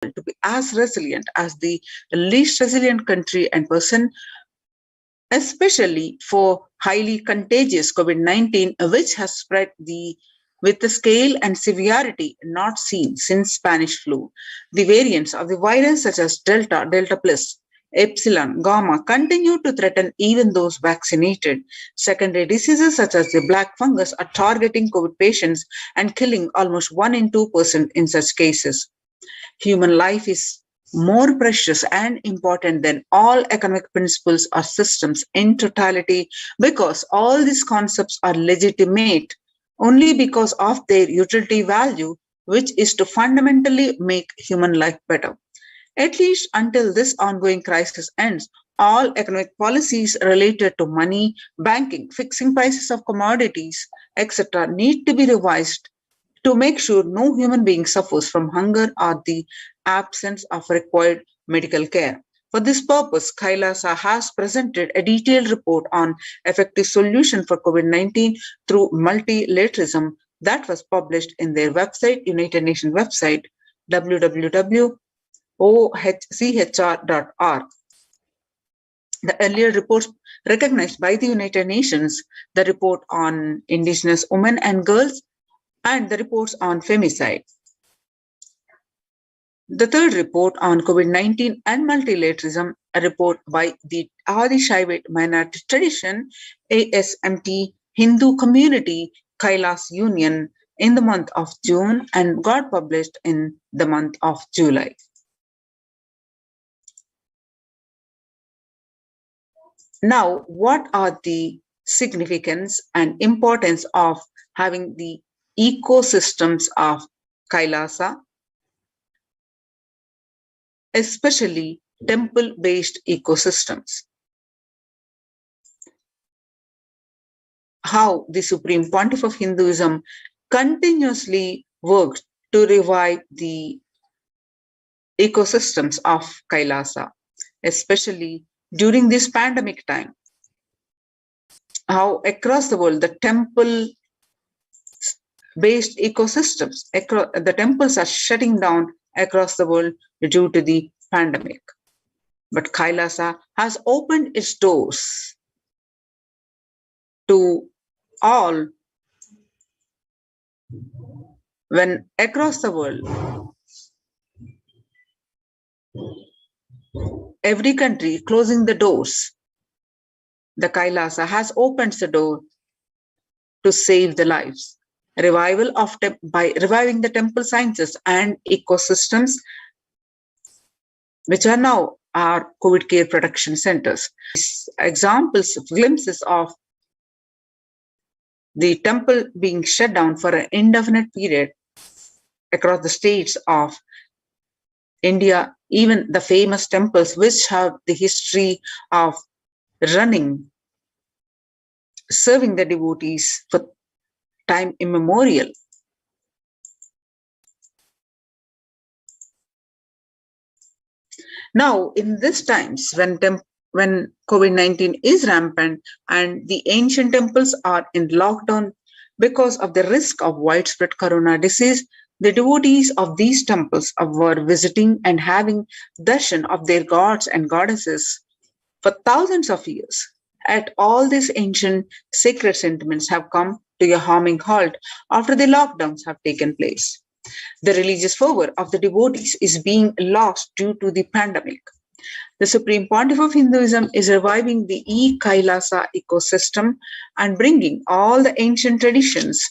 to be as resilient as the least resilient country and person, especially for highly contagious COVID-19, which has spread with a scale and severity not seen since Spanish flu. The variants of the virus such as Delta, Delta plus, Epsilon, Gamma continue to threaten even those vaccinated. Secondary diseases such as the black fungus are targeting COVID patients and killing almost 1 in 2% in such cases. Human life is more precious and important than all economic principles or systems in totality, because all these concepts are legitimate only because of their utility value, which is to fundamentally make human life better. At least until this ongoing crisis ends, all economic policies related to money, banking, fixing prices of commodities, etc., need to be revised to make sure no human being suffers from hunger or the absence of required medical care. For this purpose, Kailasa has presented a detailed report on effective solution for COVID-19 through multilateralism that was published in their website, United Nations website, www.ochr.org. The earlier reports recognized by the United Nations, the report on indigenous women and girls, and the reports on femicide. The third report on COVID-19 and multilateralism, a report by the Adi Shaivite Minority Tradition, ASMT Hindu Community Kailas Union in the month of June and got published in the month of July. Now, what are the significance and importance of having the ecosystems of Kailasa, especially temple-based ecosystems? How the Supreme Pontiff of Hinduism continuously worked to revive the ecosystems of Kailasa, especially during this pandemic time. How across the world, the temple-based ecosystems, the temples are shutting down across the world due to the pandemic. But Kailasa has opened its doors to all when across the world, every country closing the doors, the Kailasa has opened the door to save the lives. Revival of by reviving the temple sciences and ecosystems, which are now our COVID care production centers. Examples, glimpses of the temple being shut down for an indefinite period across the states of India, even the famous temples which have the history of running, serving the devotees for time immemorial. Now, in these times when COVID-19 is rampant and the ancient temples are in lockdown because of the risk of widespread corona disease, the devotees of these temples were visiting and having darshan of their gods and goddesses for thousands of years. At all these ancient sacred sentiments have come to a harming halt after the lockdowns have taken place. The religious fervor of the devotees is being lost due to the pandemic. The Supreme Pontiff of Hinduism is reviving the e-Kailasa ecosystem and bringing all the ancient traditions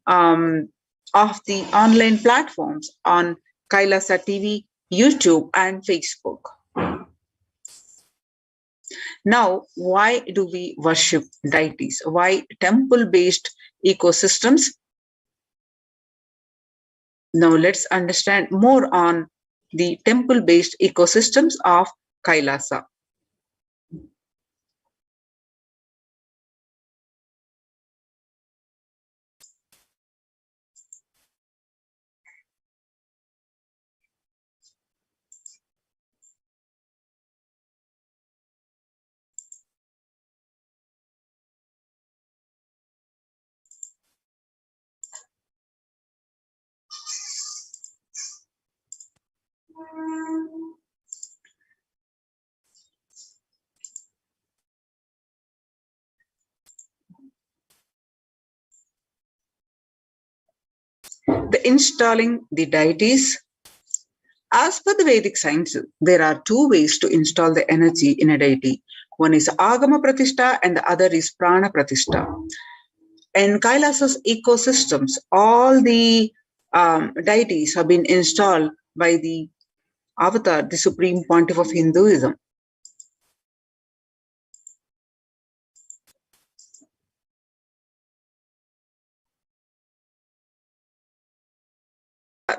of the online platforms on Kailasa TV, YouTube, and Facebook. Now, why do we worship deities? Why temple-based ecosystems? Now, let's understand more on the temple-based ecosystems of Kailasa. The installing the deities. As per the Vedic science, there are two ways to install the energy in a deity. One is Agama Pratishtha and the other is Prana Pratishtha. In Kailasa's ecosystems, all the deities have been installed by the Avatar, the supreme pontiff of Hinduism.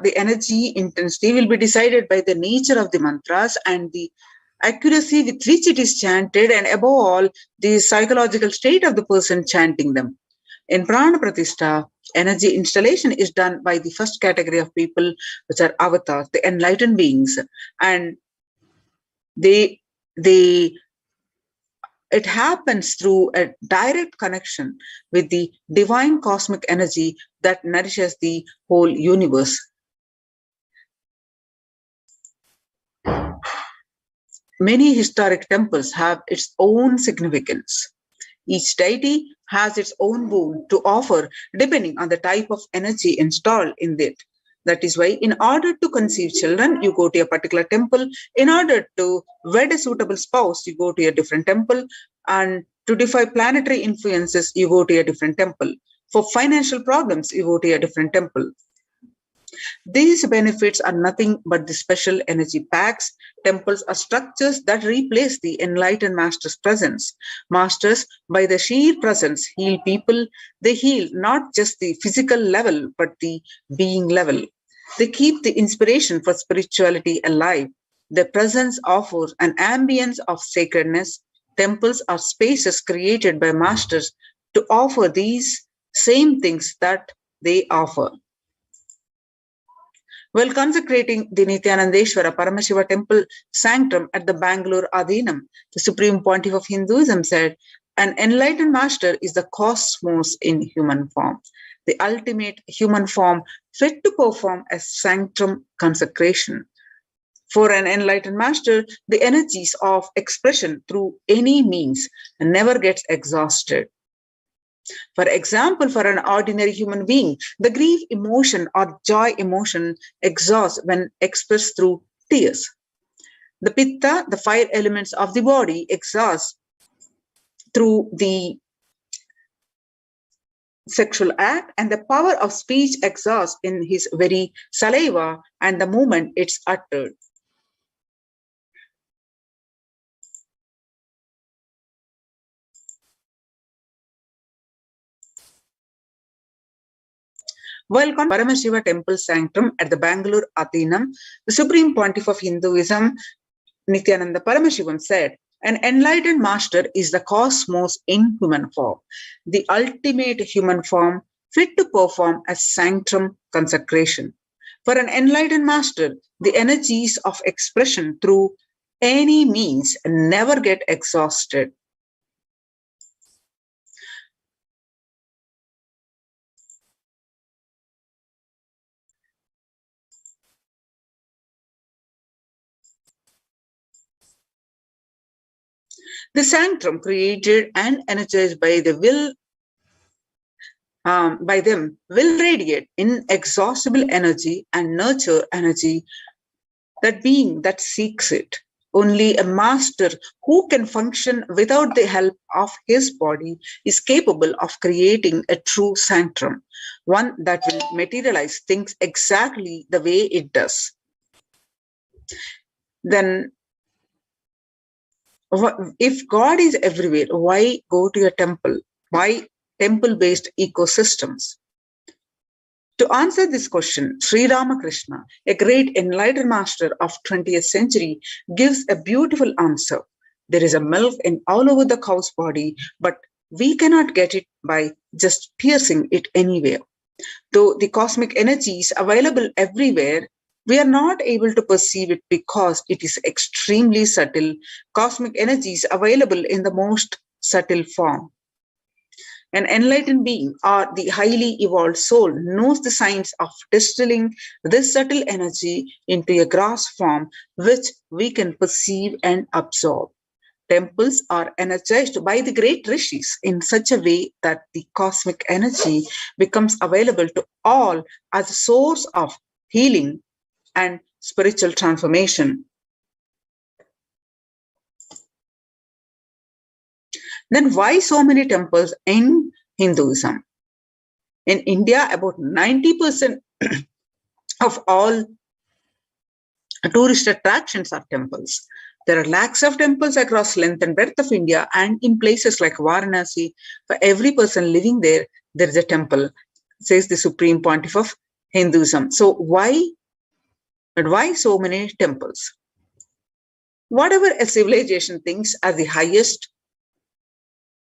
The energy intensity will be decided by the nature of the mantras and the accuracy with which it is chanted, and above all, the psychological state of the person chanting them. In Prana Pratishtha, energy installation is done by the first category of people, which are avatars, the enlightened beings, and it happens through a direct connection with the divine cosmic energy that nourishes the whole universe. Many historic temples have its own significance. Each deity has its own boon to offer depending on the type of energy installed in it. That is why, in order to conceive children, you go to a particular temple. In order to wed a suitable spouse, you go to a different temple. And to defy planetary influences, you go to a different temple. For financial problems, you go to a different temple. These benefits are nothing but the special energy packs. Temples are structures that replace the enlightened master's presence. Masters, by their sheer presence, heal people. They heal not just the physical level, but the being level. They keep the inspiration for spirituality alive. Their presence offers an ambience of sacredness. Temples are spaces created by masters to offer these same things that they offer. While consecrating the Nithyanandeshwara Paramashiva temple sanctum at the Bangalore Adhinam, the supreme pontiff of Hinduism said, "An enlightened master is the cosmos in human form, the ultimate human form fit to perform a sanctum consecration. For an enlightened master, the energies of expression through any means never gets exhausted. For example, for an ordinary human being, the grief emotion or joy emotion exhausts when expressed through tears. The pitta, the fire elements of the body, exhaust through the sexual act, and the power of speech exhausts in his very saliva and the moment it's uttered. While Paramashiva temple sanctum at the Bangalore Adhinam, the supreme pontiff of Hinduism, Nithyananda Paramashivam, said, "An enlightened master is the cosmos in human form, the ultimate human form fit to perform a sanctum consecration. For an enlightened master, the energies of expression through any means never get exhausted." The sanctum, created and energized by the will, by them, will radiate inexhaustible energy and nurture energy, that being that seeks it. Only a master who can function without the help of his body is capable of creating a true sanctum, one that will materialize things exactly the way it does. Then, if God is everywhere, why go to a temple? Why temple-based ecosystems? To answer this question, Sri Ramakrishna, a great enlightened master of 20th century, gives a beautiful answer. There is a milk in all over the cow's body, but we cannot get it by just piercing it anywhere. Though the cosmic energy is available everywhere, we are not able to perceive it because it is extremely subtle. Cosmic energy is available in the most subtle form. An enlightened being or the highly evolved soul knows the science of distilling this subtle energy into a gross form which we can perceive and absorb. Temples are energized by the great rishis in such a way that the cosmic energy becomes available to all as a source of healing and spiritual transformation. Then why so many temples in Hinduism? In India, about 90% of all tourist attractions are temples. There are lakhs of temples across length and breadth of India, and in places like Varanasi, for every person living there, there is a temple, says the Supreme Pontiff of Hinduism. So why so many temples? Whatever a civilization thinks as the highest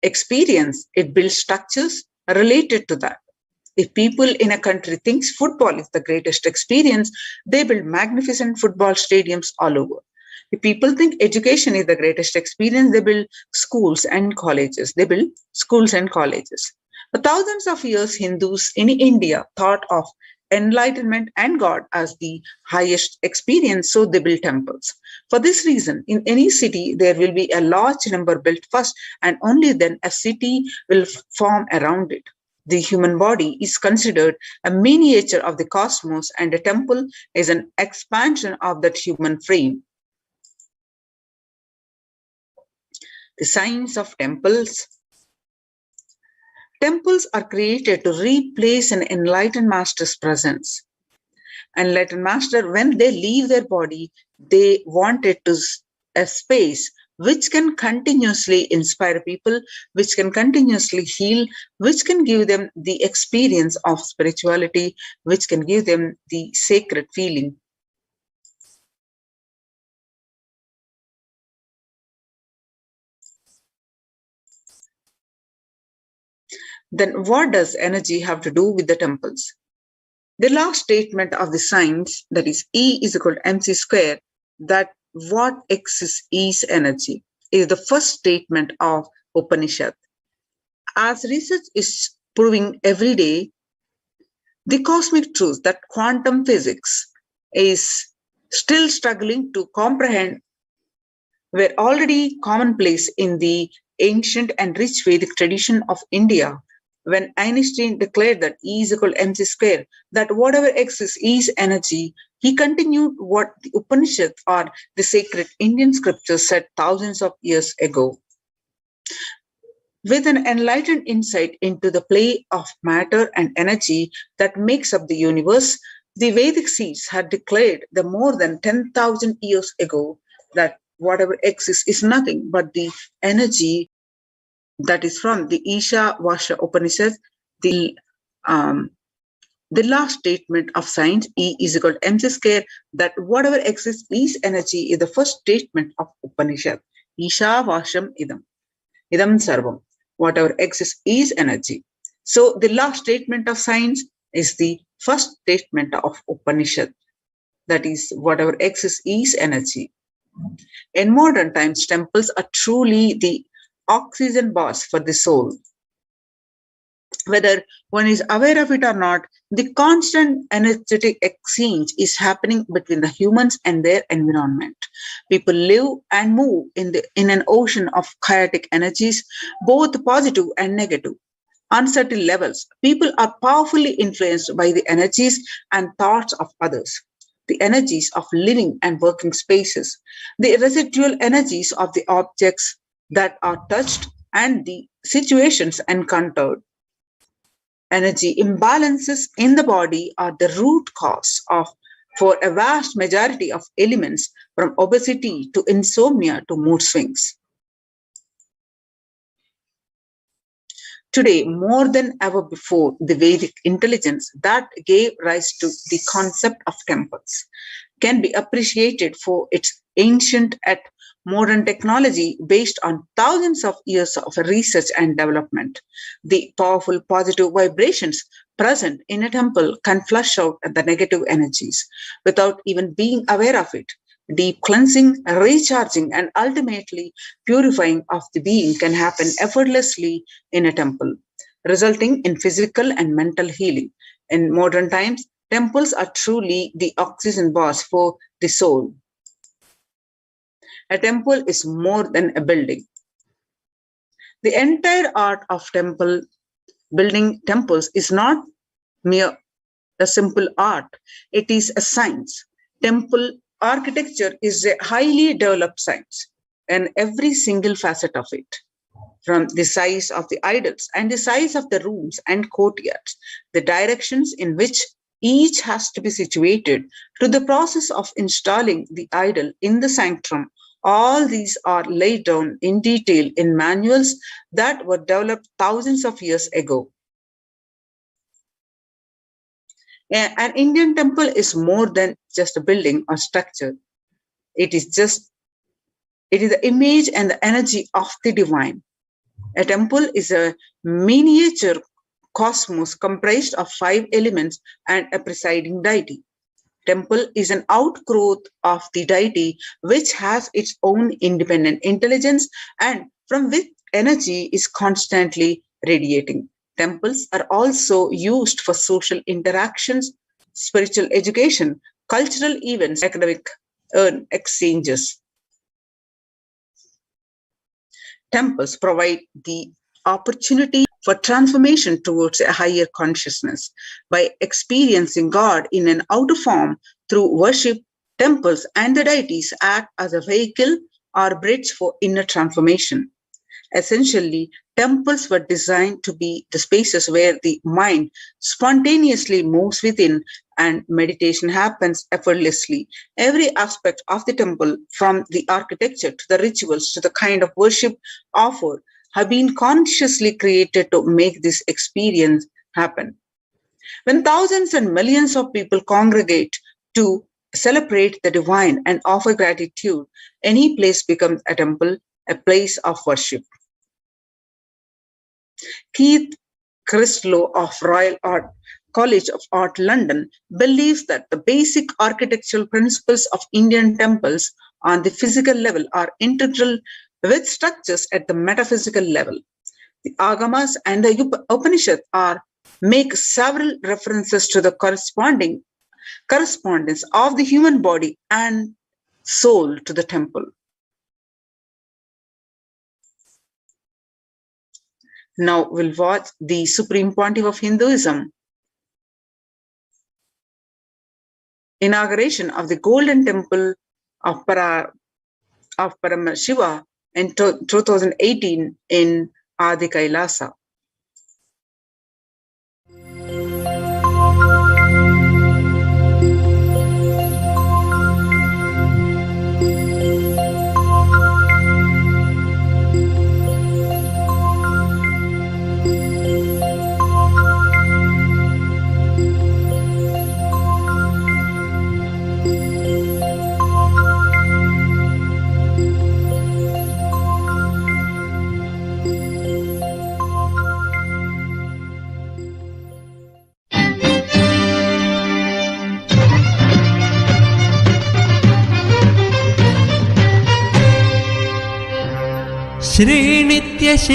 experience, it builds structures related to that. If people in a country thinks football is the greatest experience, they build magnificent football stadiums all over. If people think education is the greatest experience, they build schools and colleges. They build schools and colleges. For thousands of years, Hindus in India thought of enlightenment and God as the highest experience, so they built temples. For this reason, in any city, there will be a large number built first, and only then a city will form around it. The human body is considered a miniature of the cosmos, and a temple is an expansion of that human frame. The science of temples. Temples are created to replace an enlightened master's presence. Enlightened master, when they leave their body, they want it to a space which can continuously inspire people, which can continuously heal, which can give them the experience of spirituality, which can give them the sacred feeling. Then what does energy have to do with the temples? The last statement of the science, that is E is equal to mc square, that what exists is energy, is the first statement of Upanishad. As research is proving every day, the cosmic truth that quantum physics is still struggling to comprehend were already commonplace in the ancient and rich Vedic tradition of India. When Einstein declared that E is equal to mc square, that whatever exists is energy, he continued what the Upanishads or the sacred Indian scriptures said thousands of years ago. With an enlightened insight into the play of matter and energy that makes up the universe, the Vedic seers had declared the more than 10,000 years ago that whatever exists is nothing but the energy that is from the Isha Vasha Upanishad, the last statement of science, E is equal to mc square, that whatever exists is energy, is the first statement of Upanishad. Isha Vasham idam. Idam sarvam. Whatever exists is energy. So the last statement of science is the first statement of Upanishad. That is, whatever exists is energy. In modern times, temples are truly the oxygen bars for the soul. Whether one is aware of it or not, the constant energetic exchange is happening between the humans and their environment. People live and move in an ocean of chaotic energies, both positive and negative. On certain levels, people are powerfully influenced by the energies and thoughts of others, the energies of living and working spaces, the residual energies of the objects that are touched, and the situations encountered. Energy imbalances in the body are the root cause for a vast majority of ailments, from obesity to insomnia to mood swings. Today, more than ever before, the Vedic intelligence that gave rise to the concept of temples can be appreciated for its ancient and modern technology based on thousands of years of research and development. The powerful positive vibrations present in a temple can flush out the negative energies without even being aware of it. Deep cleansing, recharging, and ultimately purifying of the being can happen effortlessly in a temple. resulting in physical and mental healing. In modern times, temples are truly the oxygen bars for the soul. A temple is more than a building. The entire art of building temples is not mere a simple art. It is a science. Temple architecture is a highly developed science, and every single facet of it, from the size of the idols and the size of the rooms and courtyards, the directions in which each has to be situated, to the process of installing the idol in the sanctum, all these are laid down in detail in manuals that were developed thousands of years ago. An Indian temple is more than just a building or structure. It is the image and the energy of the divine. A temple is a miniature cosmos comprised of 5 elements and a presiding deity. Temple is an outgrowth of the deity which has its own independent intelligence and from which energy is constantly radiating. Temples are also used for social interactions, spiritual education, cultural events, academic exchanges. Temples provide the opportunity for transformation towards a higher consciousness. By experiencing God in an outer form through worship, temples and the deities act as a vehicle or bridge for inner transformation. Essentially, temples were designed to be the spaces where the mind spontaneously moves within and meditation happens effortlessly. Every aspect of the temple, from the architecture to the rituals to the kind of worship offered, have been consciously created to make this experience happen. When thousands and millions of people congregate to celebrate the divine and offer gratitude, any place becomes a temple, a place of worship. Keith Crislow of Royal College of Art, London, believes that the basic architectural principles of Indian temples on the physical level are integral with structures at the metaphysical level. The Agamas and the Upanishads make several references to the correspondence of the human body and soul to the temple. Now we'll watch the Supreme Pontiff of Hinduism. Inauguration of the Golden Temple of Paramashiva in 2018 in Adi Kailasa.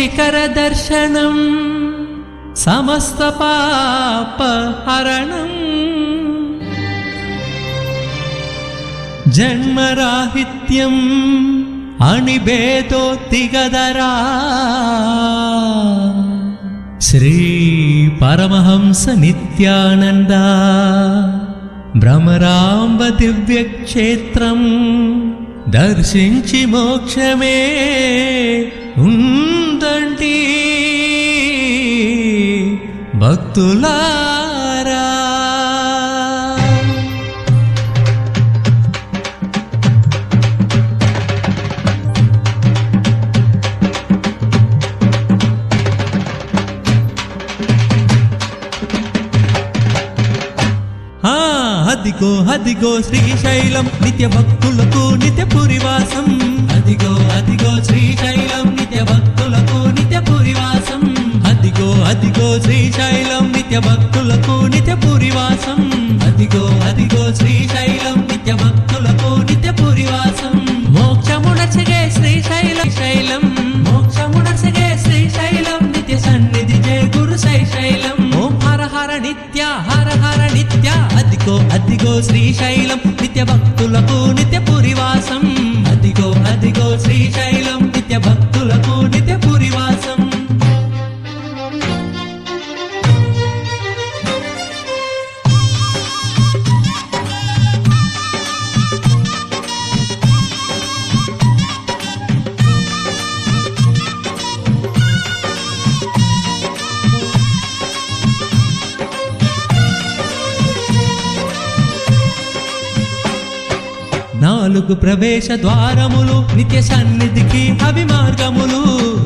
श्रीनित्यशिखरदर्शनं समस्तपापहरणं जन्मराहित्यम् अनिभेदोत्तिगदरा Shri Paramhans Nityanand भ्रमरांब दिव्यक्षेत्रं दर्शिंచి మోక్షమే ఉందండి భక్తులారా. అదిగో అదిగో శ్రీశైలం నిత్య భక్తులకు నిత్య పురివాసం. అదిగో అదిగో శ్రీశైలం నిత్య భక్తులకు నిత్య పురివాసం. అదిగో అదిగో శ్రీశైలం నిత్య భక్తులకు నిత్య పురివాసం. అదిగో అదిగో శ్రీశైలం నిత్య భక్తులకు నిత్య పురివాసం. మోక్షమునసగే శ్రీశైలం శైలం మోక్షమునసగే శ్రీశైలం నిత్య సన్నిధి జయ గురు అదిగో అదిగో శ్రీశైలం నిత్య భక్తులకు నిత్య పురివాసం అదిగో అదిగో శ్రీశైలం నిత్య భక్తులకు నిత్య పురివాసం నాలుగు ప్రవేశ ద్వారములు నిత్య సన్నిధికి అవి మార్గములు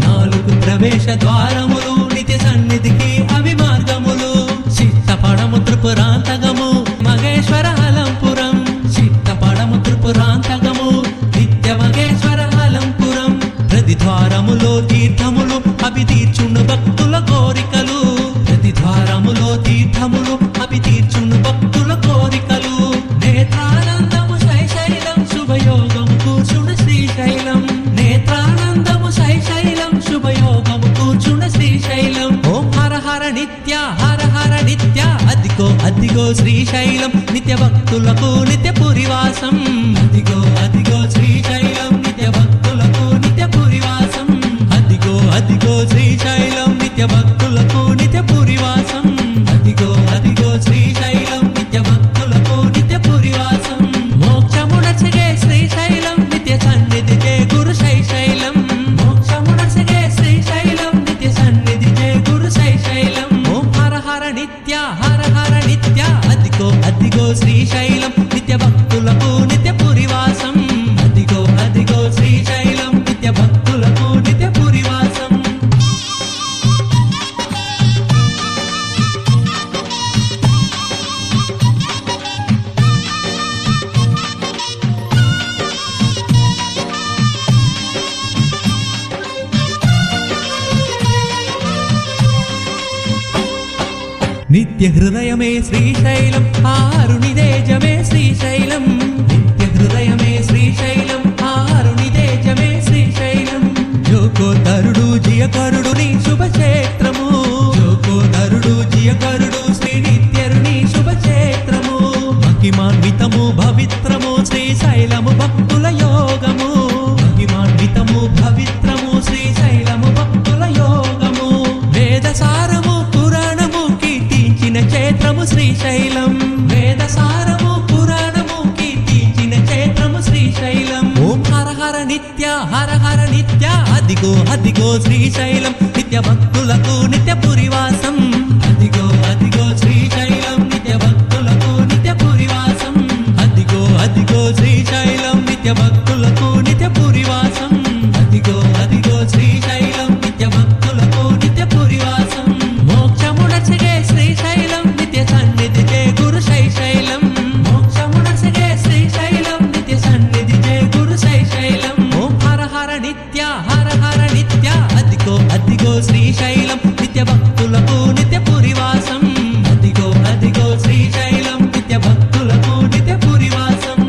నాలుగు ప్రవేశ ద్వారములు నిత్య సన్నిధికి అవి మార్గములు చిత్తపడము త్రిపురాంతకము మగేశ్వర అలంపురం చిత్తపడము త్రిపురాంతకము నిత్య మగేశ్వర అలంపురం ప్రతి ద్వారములో తీర్థములు అవి తీర్చును భక్తుల కోరికలు ప్రతి ద్వారములో తీర్థములు అవి తీర్చును భక్తుల కోరికలు నేత్రానందము శుభయోగము కూర్చున్న శ్రీశైలం నేత్రానందము శైశైలం శుభయోగము కూర్చున్న శ్రీశైలం ఓం హర హర నిత్య అదిగో అదిగో శ్రీశైలం నిత్య భక్తులకు నిత్య పురివాసం అదిగో అదిగో శ్రీశైలం నిత్య భక్తులకు నిత్య పురివాసం అదిగో అదిగో శ్రీశైలం నిత్య భక్తులకు నిత్య పురివాసం అదిగో అదిగో శ్రీశైలం నిత్య భక్తులకు నిత్య పురివాసం మోక్షమునసగే శ్రీశైలం నిత్య సన్నిధికే గురు శైశైలం మోక్షమునసగే శ్రీశైలం నిత్య సన్నిధికే గురు శైశైలం ఓం హర హర నిత్య అదిగో అదిగో శ్రీశైలం నిత్య భక్తులకు నిత్య పురివాసం అదిగో అదిగో శ్రీశైలం నిత్య భక్తులకు నిత్య పురివాసం నిత్య హృదయమే శ్రీశైలం ఆరునిదేజమే శ్రీశైలం నిత్య హృదయమే శ్రీశైలం ఆరునిదేజమే శ్రీశైలం జోకోదరుడు జియకరుడు నీ శుభక్షేత్రము జోకోదరుడు జియకరుడు శ్రీ నిత్యరుని శుభక్షేత్రము మహిమాన్వితము పవిత్రము శ్రీశైలము భక్తుల యోగము మహిమాన్వితము పవిత్రము శ్రీశైలము భక్తుల యోగము వేదసారము క్షేత్రము శ్రీశైలం వేదసారము పురాణము కీర్తించిన క్షేత్రము శ్రీశైలం ఓం హర హర నిత్య అదిగో అదిగో శ్రీశైలం నిత్య భక్తులకు నిత్య పురివాసం అదిగో అదిగో శ్రీశైలం నిత్య భక్తులకు నిత్య పురివాసం అదిగో అదిగో శ్రీశైలం నిత్య భక్తులకు నిత్య పురివాసం అదిగో అదిగో శ్రీశైలం నిత్య భక్తులకు నిత్య పురివాసం మోక్షమునసగే శ్రీశైలం నిత్య సన్నిధికే గురు శైశైలం మోక్షమునసగే శ్రీశైలం నిత్య సన్నిధికే గురు శైశైలం ఓం హర హర నిత్య అదిగో అదిగో శ్రీశైలం నిత్య భక్తులకు నిత్య పురివాసం అదిగో అదిగో శ్రీశైలం నిత్య భక్తులకు నిత్య పురివాసం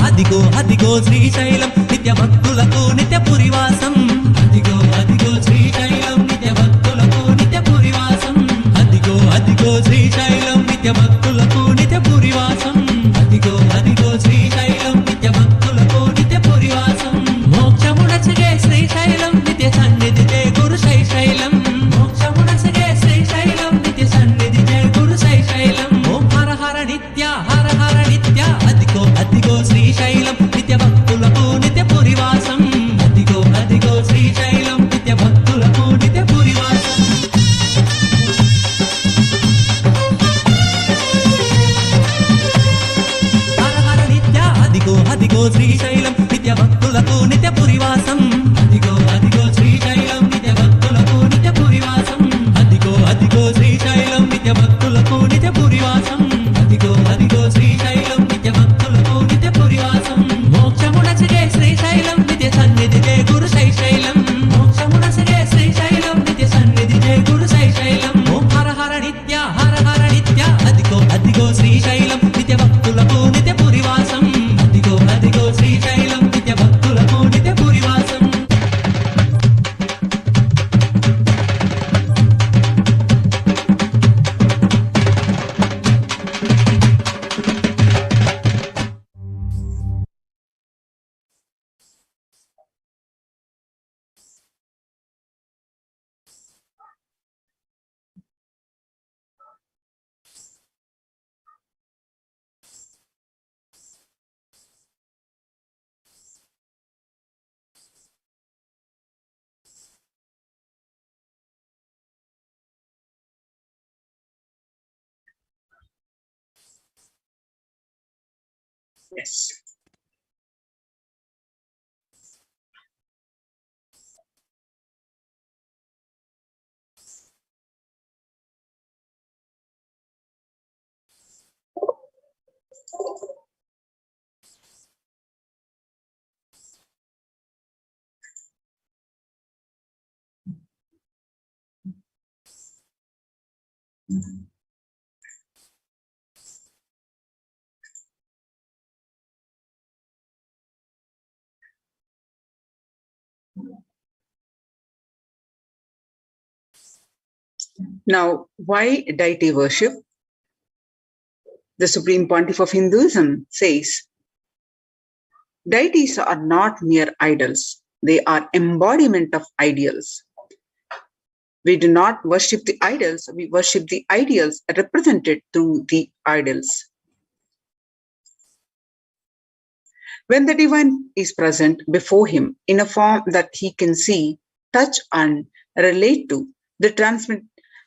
అదిగో అదిగో శ్రీశైలం నిత్య భక్తులకు నిత్య పురివాసం అదిగో అదిగో శ్రీశైలం నిత్య భక్తులకు నిత్య పురివాసం అదిగో అదిగో శ్రీశైలం నిత్య భక్తులకు నిత్య పురివాసం అదిగో అదిగో శ్రీశైలం నిత్య భక్తులకు నిత్య పురివాసం మోక్షమునసగే శ్రీశైలం నిత్య సన్నిధికే గురు శైశైలం మోక్షమునసగే శ్రీశైలం నిత్య సన్నిధికే గురు శైశైలం ఓం హర హర నిత్య అదిగో అదిగో శ్రీశైలం నిత్య భక్తులకు Yes. Now, why deity worship? The Supreme Pontiff of Hinduism says, deities are not mere idols, they are embodiment of ideals. We do not worship the idols, we worship the ideals represented through the idols. When the divine is present before him in a form that he can see, touch, and relate to, the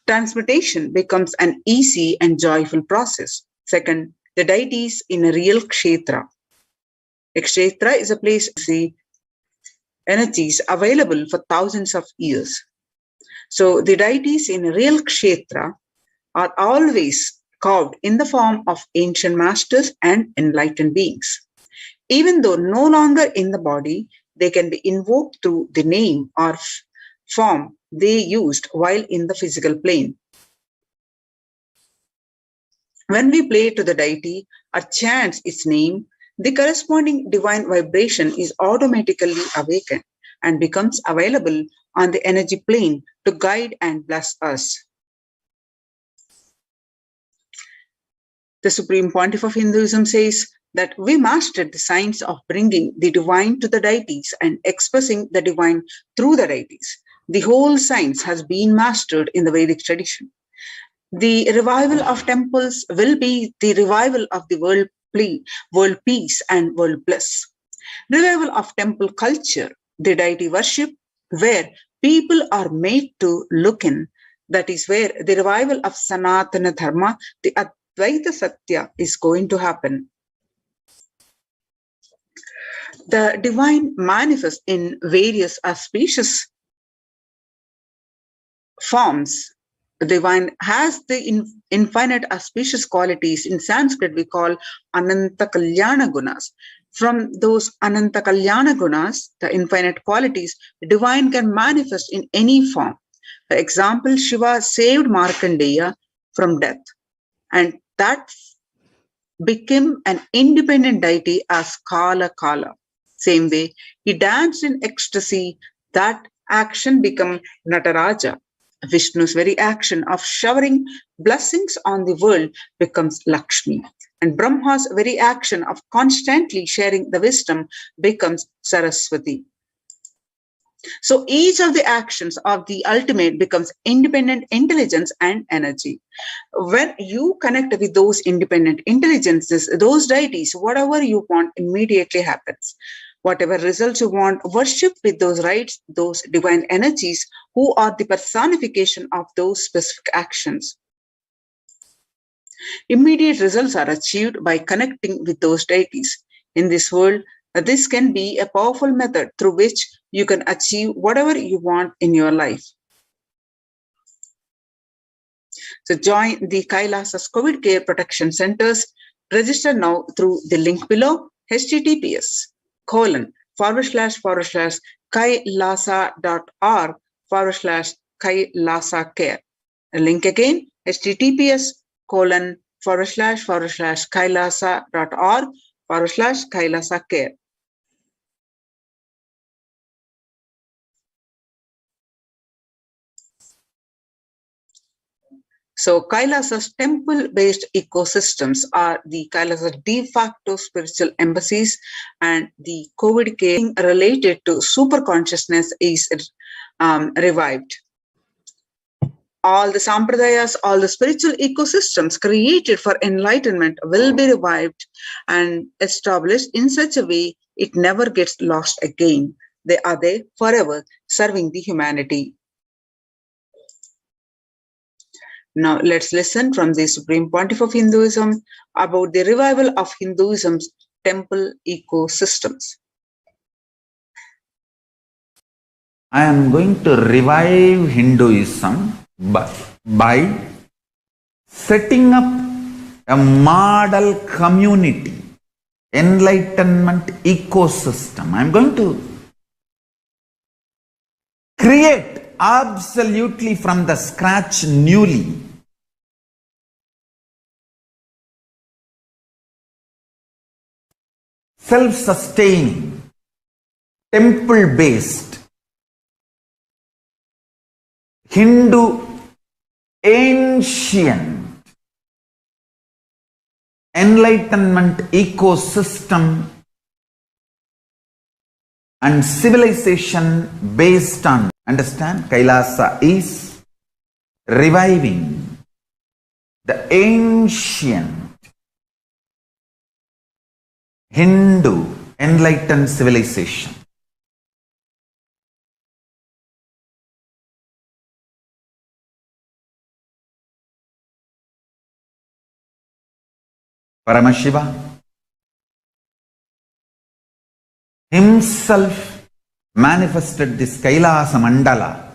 transmutation becomes an easy and joyful process. Second, the deities in a real kshetra. A kshetra is a place of the energies available for thousands of years. So the deities in a real kshetra are always carved in the form of ancient masters and enlightened beings. Even though no longer in the body, they can be invoked through the name or form they used while in the physical plane. When we pray to the deity or chant its name, the corresponding divine vibration is automatically awakened and becomes available on the energy plane to guide and bless us. The Supreme Pontiff of Hinduism says that we mastered the science of bringing the divine to the deities and expressing the divine through the deities. The whole science has been mastered in the Vedic tradition. The revival of temples will be the revival of the world peace and world bliss. Revival of temple culture, the deity worship, where people are made to look in, that is where the revival of Sanatana Dharma, the Advaita Satya, is going to happen. The divine manifests in various auspicious forms. The divine has the infinite auspicious qualities. In Sanskrit, we call Ananta Kalyana Gunas. From those Ananta Kalyana Gunas, the infinite qualities, the divine can manifest in any form. For example, Shiva saved Markandeya from death, and that became an independent deity as Kala Kala. Same way, he danced in ecstasy, that action became Nataraja. Vishnu's very action of showering blessings on the world becomes Lakshmi. And Brahma's very action of constantly sharing the wisdom becomes Saraswati. So each of the actions of the ultimate becomes independent intelligence and energy. When you connect with those independent intelligences, those deities, whatever you want immediately happens. Whatever results you want, worship with those rights, those divine energies who are the personification of those specific actions. Immediate results are achieved by connecting with those deities. In this world, this can be a powerful method through which you can achieve whatever you want in your life. So join the Kailasas COVID Care Protection Centers. Register now through the link below, https://kailasa.org/kailasa care. The link again, https://kailasa.org/kailasa care. So Kailasa's temple-based ecosystems are the Kailasa's de facto spiritual embassies, and the COVID care related to super consciousness is revived. All the sampradayas, all the spiritual ecosystems created for enlightenment will be revived and established in such a way it never gets lost again. They are there forever, serving the humanity. Now let's listen from the Supreme Pontiff of Hinduism about the revival of Hinduism's temple ecosystems. I am going to revive Hinduism by setting up a model community, enlightenment ecosystem. I am going to create absolutely from the scratch newly self-sustaining, temple-based Hindu ancient enlightenment ecosystem and civilization based on, understand, Kailasa is reviving the ancient Hindu enlightened civilization. Paramashiva himself manifested this Kailasa Mandala,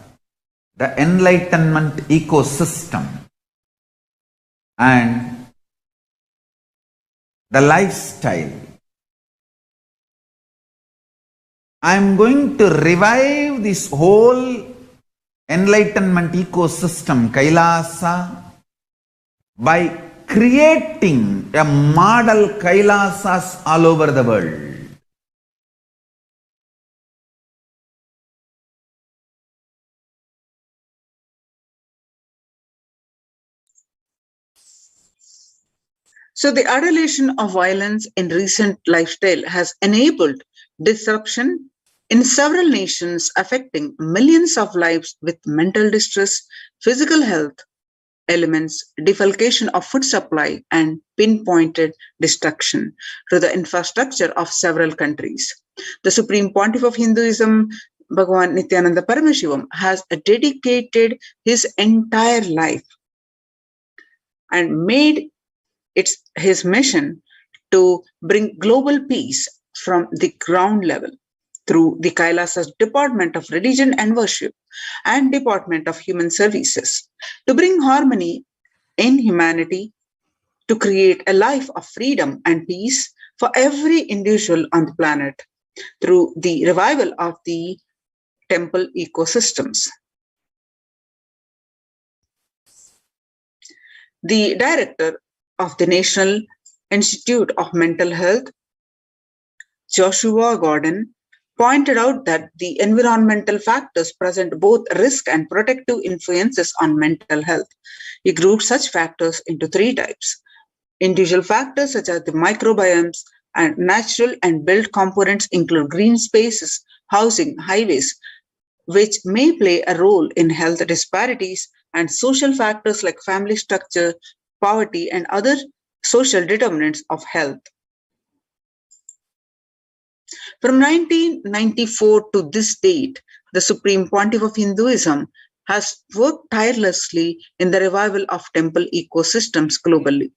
the enlightenment ecosystem, and the lifestyle. I am going to revive this whole enlightenment ecosystem, Kailasa, by creating a model Kailasas all over the world. So the adulation of violence in recent lifestyle has enabled disruption in several nations, affecting millions of lives with mental distress, physical health elements, defalcation of food supply, and pinpointed destruction to the infrastructure of several countries. The Supreme Pontiff of Hinduism, Bhagavan Nithyananda Paramashivam, has dedicated his entire life and made it his mission to bring global peace from the ground level through the Kailasa's Department of Religion and Worship and Department of Human Services, to bring harmony in humanity, to create a life of freedom and peace for every individual on the planet through the revival of the temple ecosystems. The director of the National Institute of Mental Health, Joshua Gordon, pointed out that the environmental factors present both risk and protective influences on mental health. He grouped such factors into three types: individual factors such as the microbiomes, and natural and built components include green spaces, housing, highways, which may play a role in health disparities, and social factors like family structure, poverty, and other social determinants of health. From 1994 to this date, the Supreme Pontiff of Hinduism has worked tirelessly in the revival of temple ecosystems globally.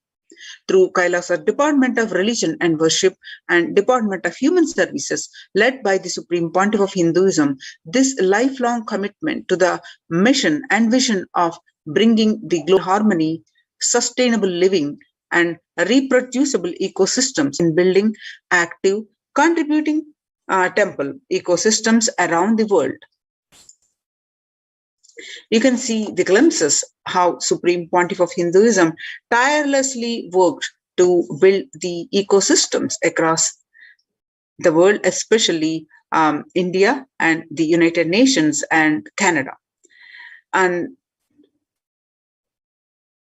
Through Kailasa's Department of Religion and Worship and Department of Human Services, led by the Supreme Pontiff of Hinduism, this lifelong commitment to the mission and vision of bringing the global harmony, sustainable living, and reproducible ecosystems in building active, contributing temple ecosystems around the world. You can see the glimpses how Supreme Pontiff of Hinduism tirelessly worked to build the ecosystems across the world, especially India and the United Nations and Canada. And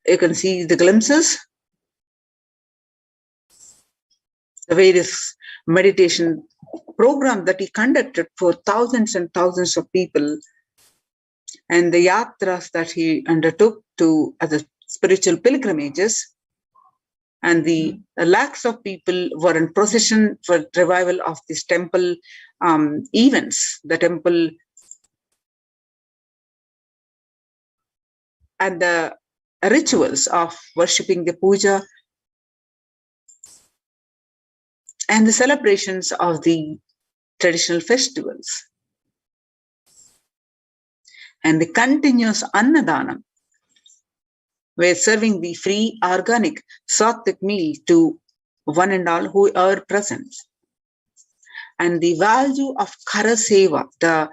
you can see the glimpses, the various meditation program that he conducted for thousands and thousands of people, and the yatras that he undertook to as spiritual pilgrimages, and the lakhs of people were in procession for revival of these temple events, the temple and the rituals of worshipping the puja and the celebrations of the traditional festivals, and the continuous Annadanam, where serving the free organic sattvic meal to one and all who are present. And the value of Kara Seva, the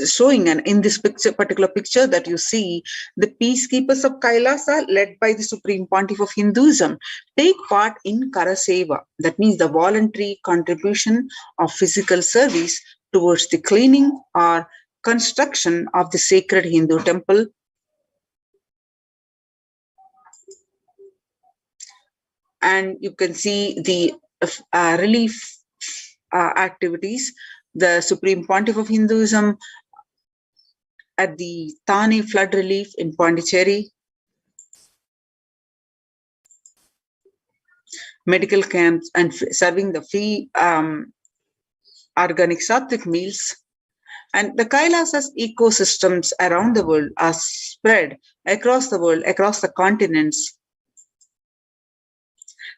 showing, and in this particular picture that you see, the peacekeepers of Kailasa, led by the Supreme Pontiff of Hinduism, take part in Kara Seva. That means the voluntary contribution of physical service towards the cleaning or construction of the sacred Hindu temple. And you can see the relief activities. The Supreme Pontiff of Hinduism at the Thane flood relief in Pondicherry, medical camps, and serving the free organic sattvic meals. And the Kailasa's ecosystems around the world are spread across the world, across the continents.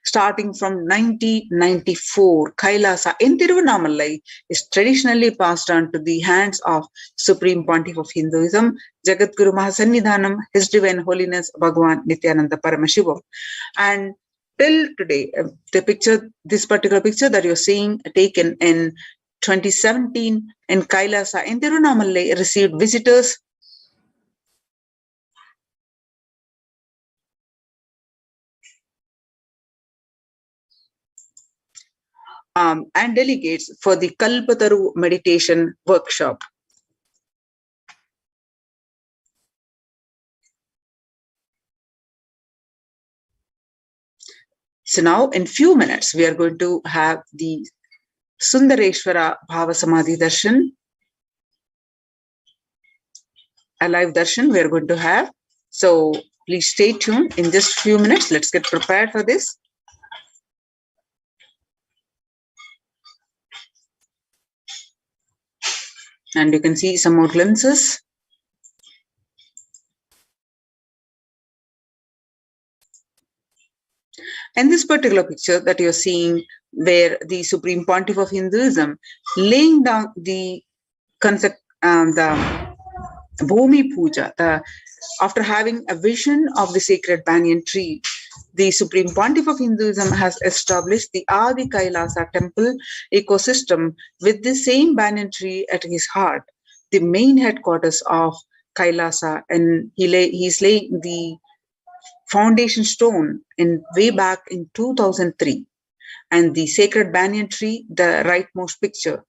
Starting from 1994, Kailasa in Tiruvannamalai is traditionally passed on to the hands of Supreme Pontiff of Hinduism, Jagadguru Mahasannidhanam, His Divine Holiness Bhagavan Nithyananda Paramashivam. And till today, this particular picture that you're seeing, taken in 2017 in Kailasa in Tiruvannamalai, received visitors and delegates for the Kalpataru meditation workshop. So now in few minutes, we are going to have the Sundareshwara Bhava Samadhi Darshan, a live darshan we are going to have. So please stay tuned. In just few minutes, let's get prepared for this. And you can see some more glimpses. In this particular picture that you're seeing, where the Supreme Pontiff of Hinduism laying down the concept, the Bhumi Puja, after having a vision of the sacred banyan tree, the Supreme Pontiff of Hinduism has established the Adi Kailasa temple ecosystem with the same banyan tree at his heart, the main headquarters of Kailasa, and he's laying the foundation stone way back in 2003. And the sacred banyan tree, the rightmost picture.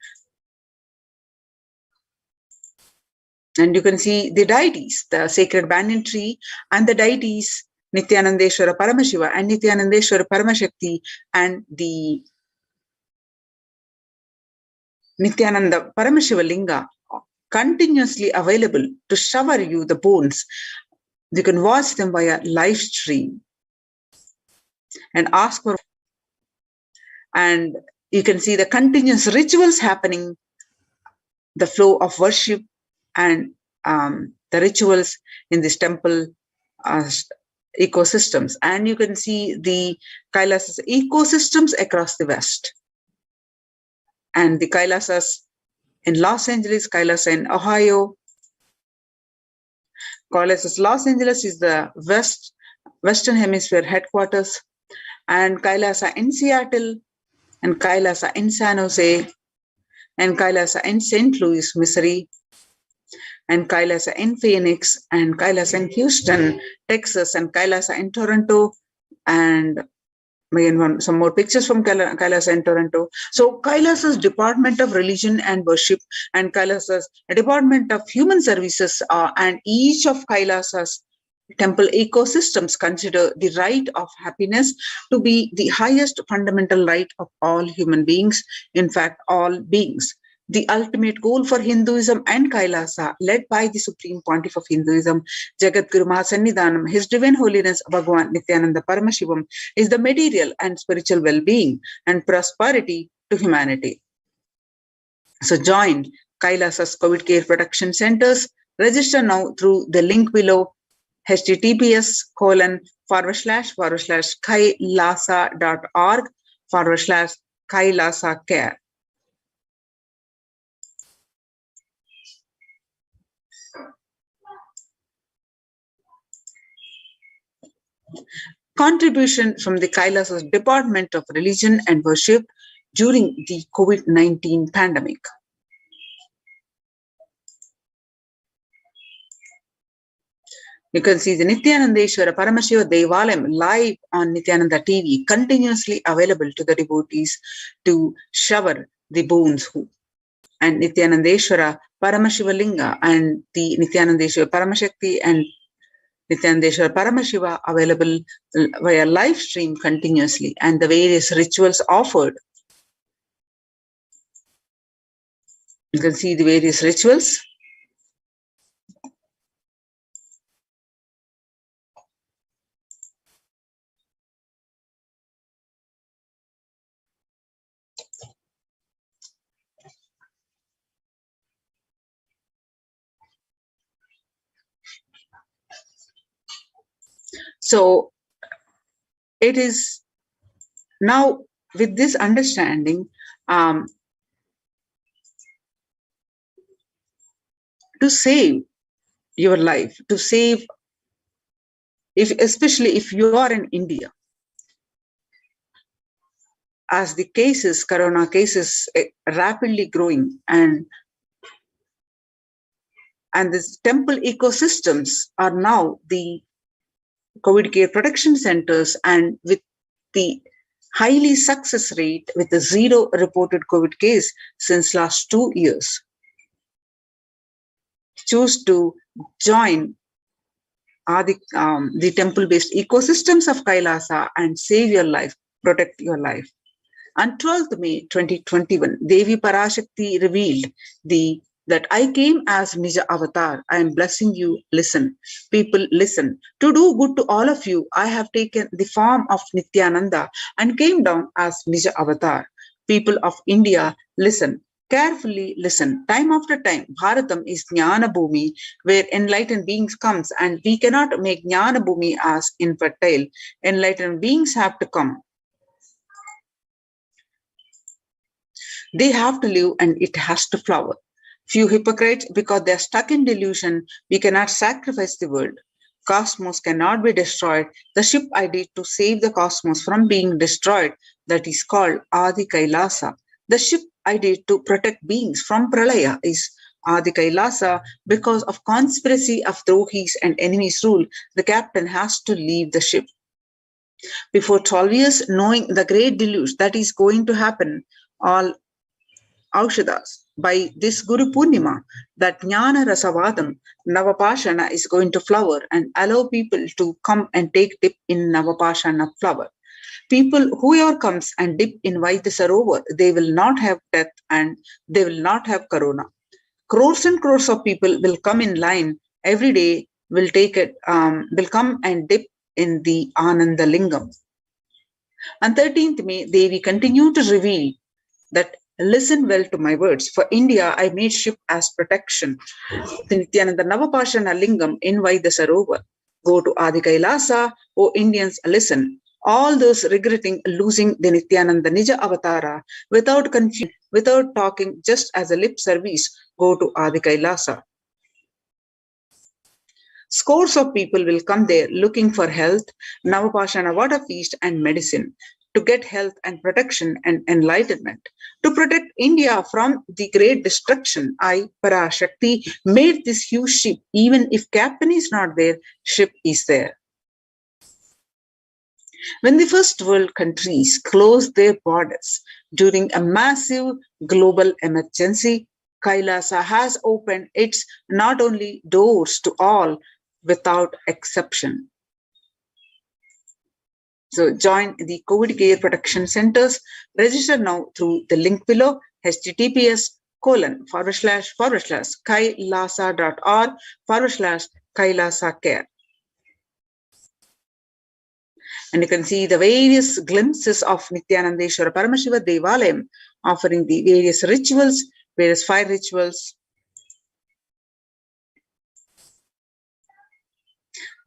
And you can see the deities, the sacred banyan tree, and the deities Nithyanandeshwara Paramashiva and Nithyanandeshwara Paramashakti, and the Nithyananda Paramashiva Linga continuously available to shower you the bones. You can watch them via live stream and ask for, and you can see the continuous rituals happening, the flow of worship and the rituals in this temple ecosystems. And you can see the Kailasas ecosystems across the West. And the Kailasas in Los Angeles, Kailasa in Ohio. Kailasas Los Angeles is the Western Hemisphere headquarters, and Kailasa in Seattle, and Kailasa in San Jose, and Kailasa in St. Louis, Missouri, and Kailasa in Phoenix, and Kailasa in Houston, Texas, and Kailasa in Toronto, and again, some more pictures from Kailasa in Toronto. So Kailasa's Department of Religion and Worship and Kailasa's Department of Human Services and each of Kailasa's temple ecosystems consider the right of happiness to be the highest fundamental right of all human beings, in fact, all beings. The ultimate goal for Hinduism and Kailasa, led by the Supreme Pontiff of Hinduism, Jagadguru Mahasannidhanam, His Divine Holiness Bhagavan Nithyananda Paramashivam, is the material and spiritual well-being and prosperity to humanity. So join Kailasa's COVID care protection centers. Register now through the link below, https://kailasa.org/ Kailasa care. Contribution from the Kailasa's Department of Religion and Worship during the COVID-19 pandemic. You can see the Nithyanandeshwara Paramashiva Devalayam live on Nithyananda TV, continuously available to the devotees to shower the bones. And Nithyanandeshwara Paramashiva Linga and the Nithyanandeshwara Paramashakti and Nithyanandeshwara Paramashiva available via live stream continuously, and the various rituals offered. You can see the various rituals. So it is now with this understanding to save your life, to save, especially if you are in India, as the cases, corona cases, rapidly growing, and these temple ecosystems are now the COVID care protection centers, and with the highly success rate with the zero reported COVID case since last 2 years. Choose to join the temple-based ecosystems of Kailasa and save your life, protect your life. On 12th May 2021, Devi Parashakti revealed that I came as Nija Avatar. I am blessing you. Listen. People, listen. To do good to all of you, I have taken the form of Nithyananda and came down as Nija Avatar. People of India, listen. Carefully listen. Time after time, Bharatam is Jnana Bhumi, where enlightened beings comes, and we cannot make Jnana Bhumi as infertile. Enlightened beings have to come. They have to live, and it has to flower. Few hypocrites, because they are stuck in delusion, we cannot sacrifice the world. Cosmos cannot be destroyed. The ship I did to save the cosmos from being destroyed, that is called Adi Kailasa. The ship I did to protect beings from Pralaya is Adi Kailasa. Because of conspiracy of Drohis and enemies rule, the captain has to leave the ship. Before 12 years, knowing the great deluge that is going to happen, all Aushadas, by this Guru Purnima, that Jnana Rasavadam, Navapashana is going to flower and allow people to come and take dip in Navapashana flower. People, whoever comes and dip in Vaidya Sarovar, they will not have death and they will not have corona. Crores and crores of people will come in line every day, will come and dip in the Ananda Lingam. On 13th May, Devi continued to reveal that listen well to my words. For India, I made ship as protection. The Nithyananda Navapashana Lingam in Vaidya Sarovar. Go to Adi Kailasa, O Indians, listen. All those regretting losing the Nithyananda Nija Avatara, without confusion, without talking, just as a lip service, go to Adi Kailasa. Scores of people will come there looking for health, Navapashana water feast and medicine, to get health and protection and enlightenment. To protect India from the great destruction, I, Parashakti, made this huge ship. Even if captain is not there, ship is there. When the first world countries closed their borders during a massive global emergency, Kailasa has opened its not only doors to all without exception. So join the COVID care protection centers. Register now through the link below, https://kailasa.org/Kailasa care. And you can see the various glimpses of Nithyanandeshwara Paramashiva Devalayam offering the various rituals, various fire rituals.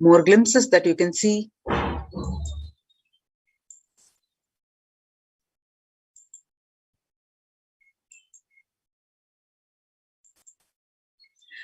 More glimpses that you can see.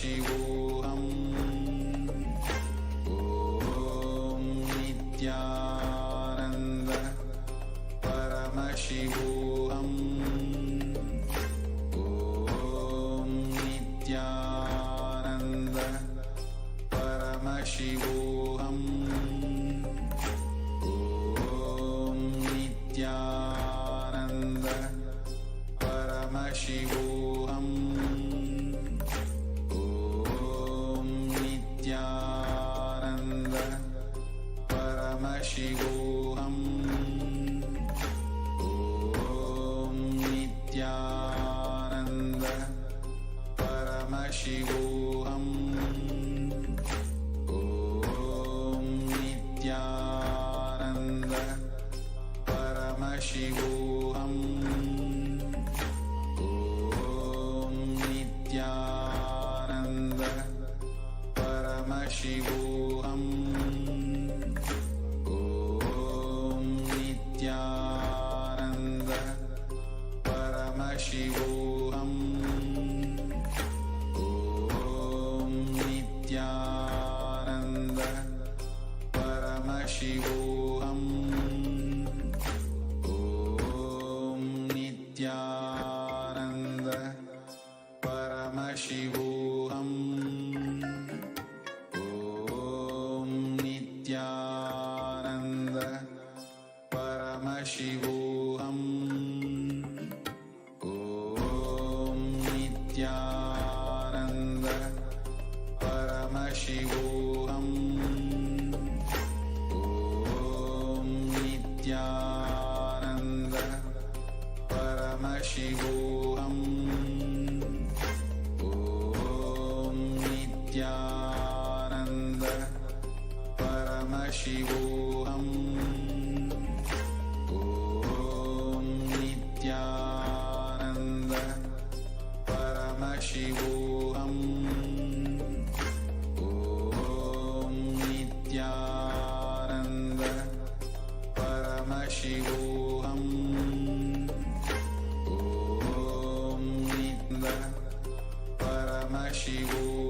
Paramashivoham. Om Nithyananda Paramashivoham. Om Nithyananda Paramashivoham. Om Nithyananda Paramashivoham. Om Nithyananda Paramashivoham. Om Nithyananda Paramashivoham. Om Nithyananda Paramashivoham. Om Nithyananda Paramashivoham. Om Nithyananda Paramashivoham. Om Nithyananda Paramashivoham. Om Nithyananda Paramashivoham. Om Nithyananda Paramashivoham. Om Nithyananda Paramashivoham. Om Nithyananda Paramashivoham. Om Nithyananda Paramashivoham. Om Nithyananda Paramashivoham. Om Nithyananda Paramashivoham. Om Nithyananda Paramashivoham.